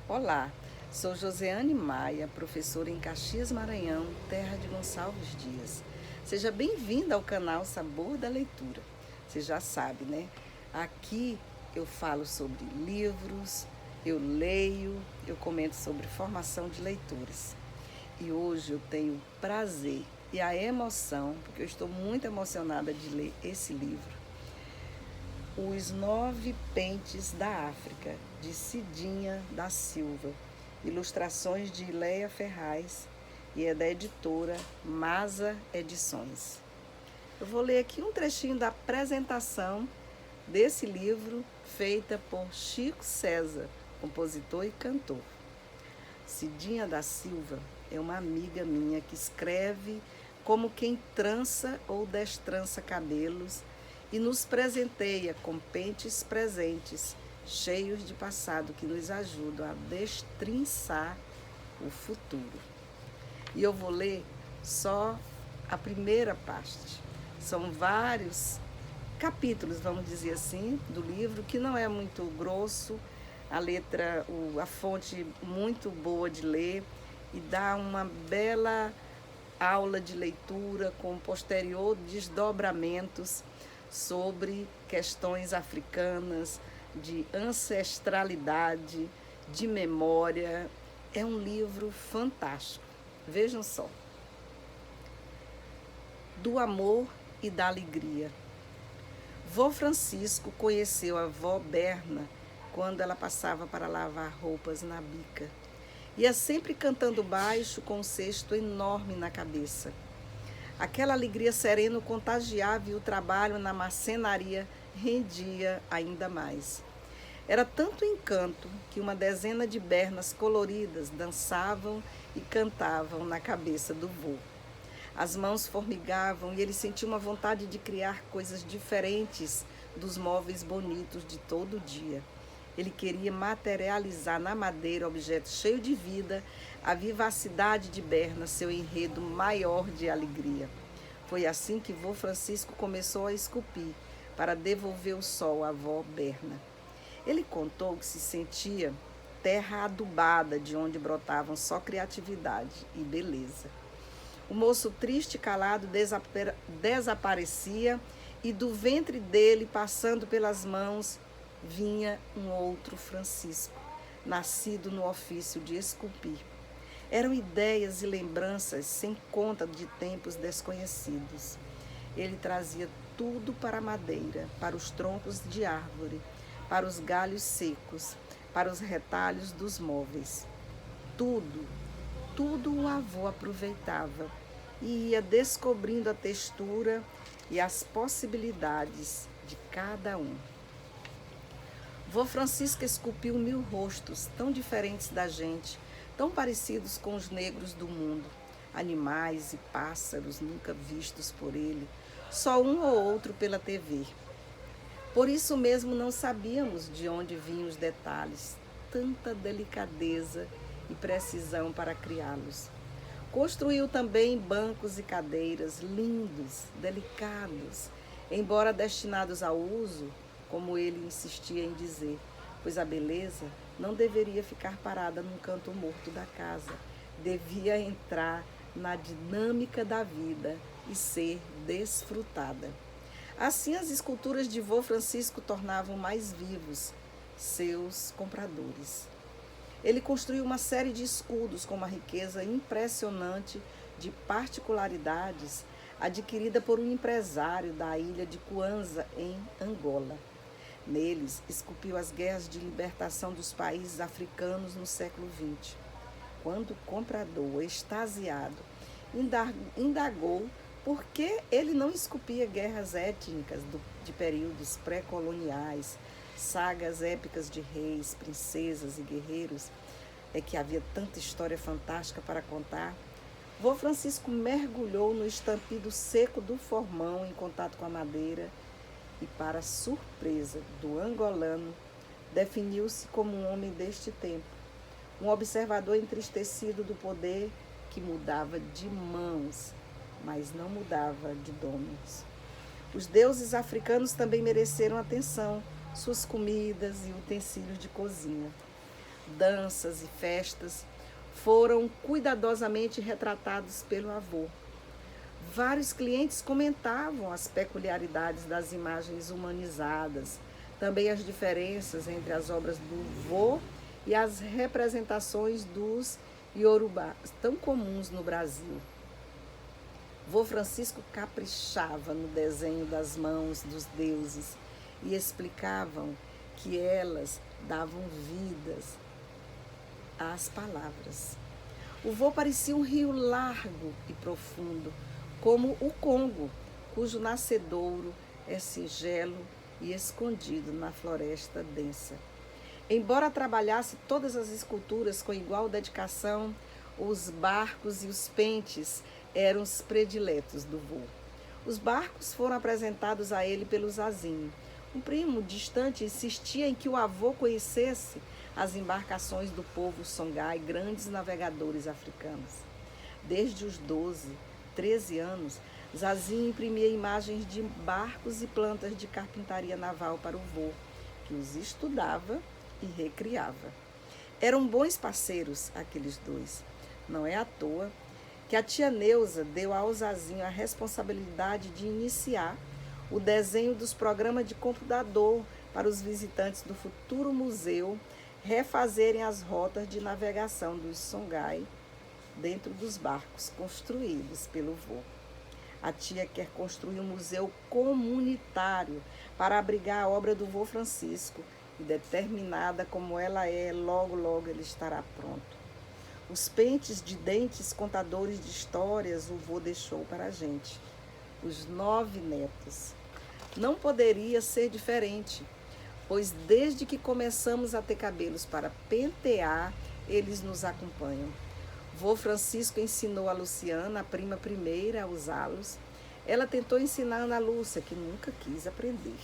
Olá, sou Josiane Maia, professora em Caxias, Maranhão, terra de Gonçalves Dias. Seja bem-vinda ao canal Sabor da Leitura. Você já sabe, né? Aqui eu falo sobre livros, eu leio, eu comento sobre formação de leitores. E hoje eu tenho o prazer e a emoção, porque eu estou muito emocionada de ler esse livro, Os Nove Pentes da África, de Cidinha da Silva, ilustrações de Ileia Ferraz e é da editora Masa Edições. Eu vou ler aqui um trechinho da apresentação desse livro, feita por Chico César, compositor e cantor. Cidinha da Silva é uma amiga minha que escreve como quem trança ou destrança cabelos e nos presenteia com pentes presentes, cheios de passado que nos ajudam a destrinçar o futuro. E eu vou ler só a primeira parte. São vários capítulos, vamos dizer assim, do livro, que não é muito grosso, a letra, a fonte muito boa de ler e dá uma bela aula de leitura com posterior desdobramentos sobre questões africanas, de ancestralidade, de memória. É um livro fantástico. Vejam só. Do amor e da alegria. Vô Francisco conheceu a vó Berna quando ela passava para lavar roupas na bica. Ia sempre cantando baixo com um cesto enorme na cabeça. Aquela alegria serena o contagiava e o trabalho na marcenaria rendia ainda mais. Era tanto encanto que uma dezena de bernas coloridas dançavam e cantavam na cabeça do vô. As mãos formigavam e ele sentia uma vontade de criar coisas diferentes dos móveis bonitos de todo dia. Ele queria materializar na madeira objetos cheios de vida, a vivacidade de Berna, seu enredo maior de alegria. Foi assim que vô Francisco começou a esculpir, para devolver o sol à vó Berna. Ele contou que se sentia terra adubada, de onde brotavam só criatividade e beleza. O moço triste e calado desaparecia e do ventre dele, passando pelas mãos, vinha um outro Francisco, nascido no ofício de esculpir. Eram ideias e lembranças sem conta de tempos desconhecidos. Ele trazia tudo para a madeira, para os troncos de árvore, para os galhos secos, para os retalhos dos móveis. Tudo o avô aproveitava e ia descobrindo a textura e as possibilidades de cada um. Vô Francisco esculpiu 1000 rostos, tão diferentes da gente, tão parecidos com os negros do mundo, animais e pássaros nunca vistos por ele, só um ou outro pela TV. Por isso mesmo não sabíamos de onde vinham os detalhes, tanta delicadeza e precisão para criá-los. Construiu também bancos e cadeiras lindos, delicados, embora destinados ao uso, como ele insistia em dizer, pois a beleza não deveria ficar parada num canto morto da casa, devia entrar na dinâmica da vida e ser desfrutada. Assim, as esculturas de vô Francisco tornavam mais vivos seus compradores. Ele construiu uma série de escudos com uma riqueza impressionante de particularidades adquirida por um empresário da ilha de Kwanza, em Angola. Neles, esculpiu as guerras de libertação dos países africanos no século XX. Quando o comprador, extasiado, indagou por que ele não esculpia guerras étnicas de períodos pré-coloniais, sagas épicas de reis, princesas e guerreiros, é que havia tanta história fantástica para contar, vô Francisco mergulhou no estampido seco do formão em contato com a madeira e, para surpresa do angolano, definiu-se como um homem deste tempo, um observador entristecido do poder que mudava de mãos, mas não mudava de donos. Os deuses africanos também mereceram atenção, suas comidas e utensílios de cozinha. danças e festas foram cuidadosamente retratados pelo avô. Vários clientes comentavam as peculiaridades das imagens humanizadas, também as diferenças entre as obras do vô e as representações dos iorubás, tão comuns no Brasil. Vô Francisco caprichava no desenho das mãos dos deuses e explicavam que elas davam vidas às palavras. O vô parecia um rio largo e profundo, como o Congo, cujo nascedouro é singelo e escondido na floresta densa. Embora trabalhasse todas as esculturas com igual dedicação, os barcos e os pentes eram os prediletos do vô. Os barcos foram apresentados a ele pelo Zazinho. Um primo distante insistia em que o avô conhecesse as embarcações do povo Songhai, grandes navegadores africanos. Desde os 12, 13 anos, Zazinho imprimia imagens de barcos e plantas de carpintaria naval para o vô, que os estudava e recriava. Eram bons parceiros aqueles dois. Não é à toa que a tia Neuza deu ao Zazinho a responsabilidade de iniciar o desenho dos programas de computador para os visitantes do futuro museu refazerem as rotas de navegação dos Songhai dentro dos barcos construídos pelo vô. A tia quer construir um museu comunitário para abrigar a obra do vô Francisco e, determinada como ela é, logo, logo ele estará pronto. Os pentes de dentes contadores de histórias o vô deixou para a gente, os 9 netos. Não poderia ser diferente, pois desde que começamos a ter cabelos para pentear, eles nos acompanham. Vô Francisco ensinou a Luciana, a prima primeira, a usá-los. Ela tentou ensinar a Ana Lúcia, que nunca quis aprender.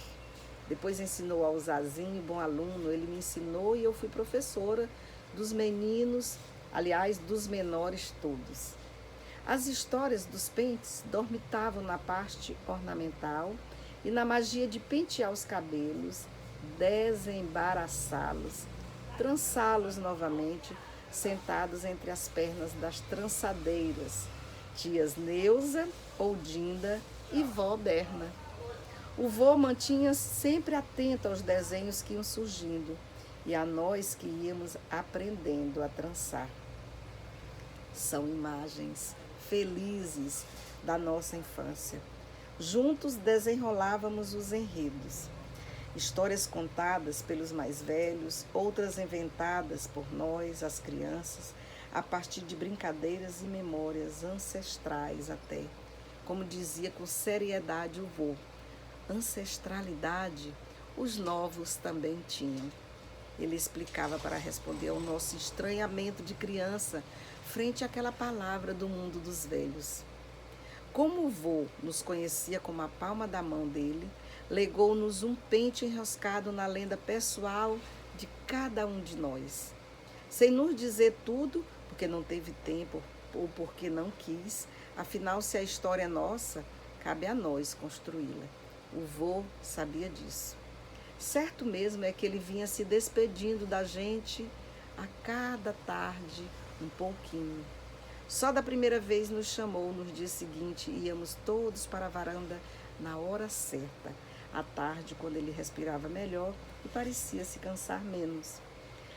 Depois ensinou ao Zazinho, bom aluno, ele me ensinou e eu fui professora dos meninos, aliás, dos menores todos. As histórias dos pentes dormitavam na parte ornamental e na magia de pentear os cabelos, desembaraçá-los, trançá-los novamente, sentados entre as pernas das trançadeiras, tias Neuza, Oldinda e vó Berna. O vô mantinha sempre atento aos desenhos que iam surgindo e a nós que íamos aprendendo a trançar. São imagens felizes da nossa infância. Juntos desenrolávamos os enredos. Histórias contadas pelos mais velhos, outras inventadas por nós, as crianças, a partir de brincadeiras e memórias ancestrais até. Como dizia com seriedade o vô, ancestralidade os novos também tinham. Ele explicava para responder ao nosso estranhamento de criança frente àquela palavra do mundo dos velhos. Como o vô nos conhecia como a palma da mão dele, legou-nos um pente enroscado na lenda pessoal de cada um de nós. Sem nos dizer tudo, porque não teve tempo ou porque não quis, afinal, se a história é nossa, cabe a nós construí-la. O vô sabia disso. Certo mesmo é que ele vinha se despedindo da gente a cada tarde um pouquinho. Só da primeira vez nos chamou no dia seguinte e íamos todos para a varanda na hora certa, à tarde, quando ele respirava melhor e parecia se cansar menos.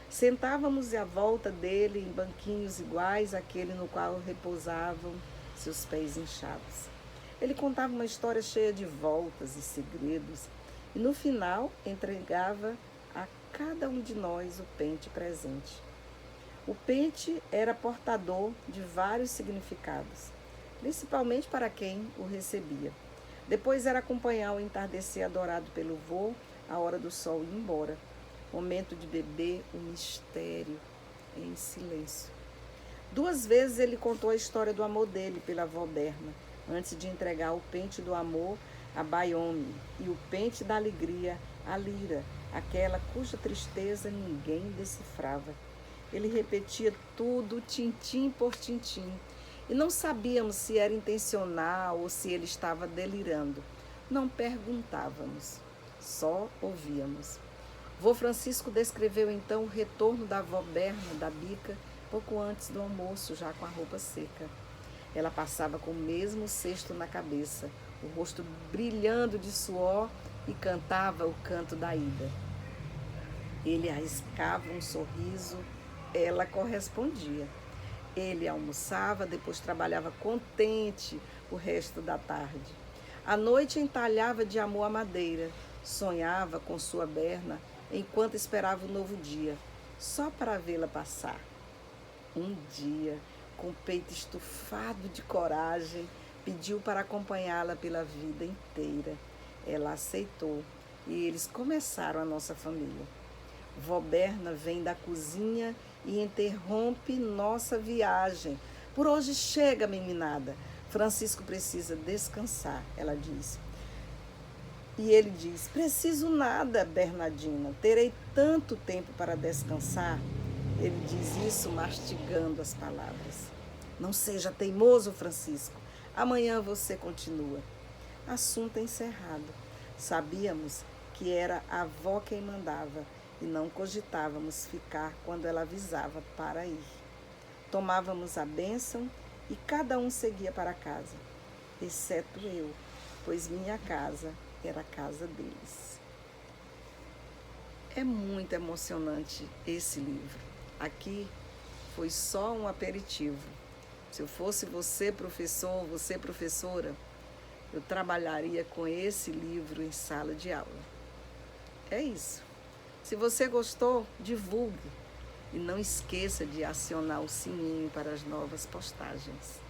Sentávamos à volta dele em banquinhos iguais àquele no qual repousavam seus pés inchados. Ele contava uma história cheia de voltas e segredos e, no final, entregava a cada um de nós o pente presente. O pente era portador de vários significados, principalmente para quem o recebia. Depois era acompanhar o entardecer adorado pelo vô, a hora do sol ir embora. Momento de beber o mistério em silêncio. 2 vezes ele contou a história do amor dele pela avó Berna, antes de entregar o pente do amor a Bayomi e o pente da alegria a Lira, aquela cuja tristeza ninguém decifrava. Ele repetia tudo, tintim por tintim, e não sabíamos se era intencional ou se ele estava delirando. Não perguntávamos, só ouvíamos. Vô Francisco descreveu então o retorno da avó Berna da bica pouco antes do almoço, já com a roupa seca. Ela passava com o mesmo cesto na cabeça, o rosto brilhando de suor, e cantava o canto da ida. Ele arriscava um sorriso, ela correspondia. Ele almoçava, depois trabalhava contente o resto da tarde. À noite entalhava de amor a madeira, sonhava com sua Berna enquanto esperava o novo dia, só para vê-la passar. Um dia, com o peito estufado de coragem, pediu para acompanhá-la pela vida inteira. Ela aceitou e eles começaram a nossa família. Vó Berna vem da cozinha e interrompe nossa viagem. Por hoje chega, meninada. Francisco precisa descansar, ela diz. E ele diz: preciso nada, Bernardina. Terei tanto tempo para descansar. Ele diz isso mastigando as palavras. Não seja teimoso, Francisco. Amanhã você continua. Assunto encerrado. Sabíamos que era a avó quem mandava e não cogitávamos ficar quando ela avisava para ir. Tomávamos a bênção e cada um seguia para casa, exceto eu, pois minha casa era a casa deles. É muito emocionante esse livro. Aqui foi só um aperitivo. Se eu fosse você, professor, você, professora, eu trabalharia com esse livro em sala de aula. É isso. Se você gostou, divulgue. E não esqueça de acionar o sininho para as novas postagens.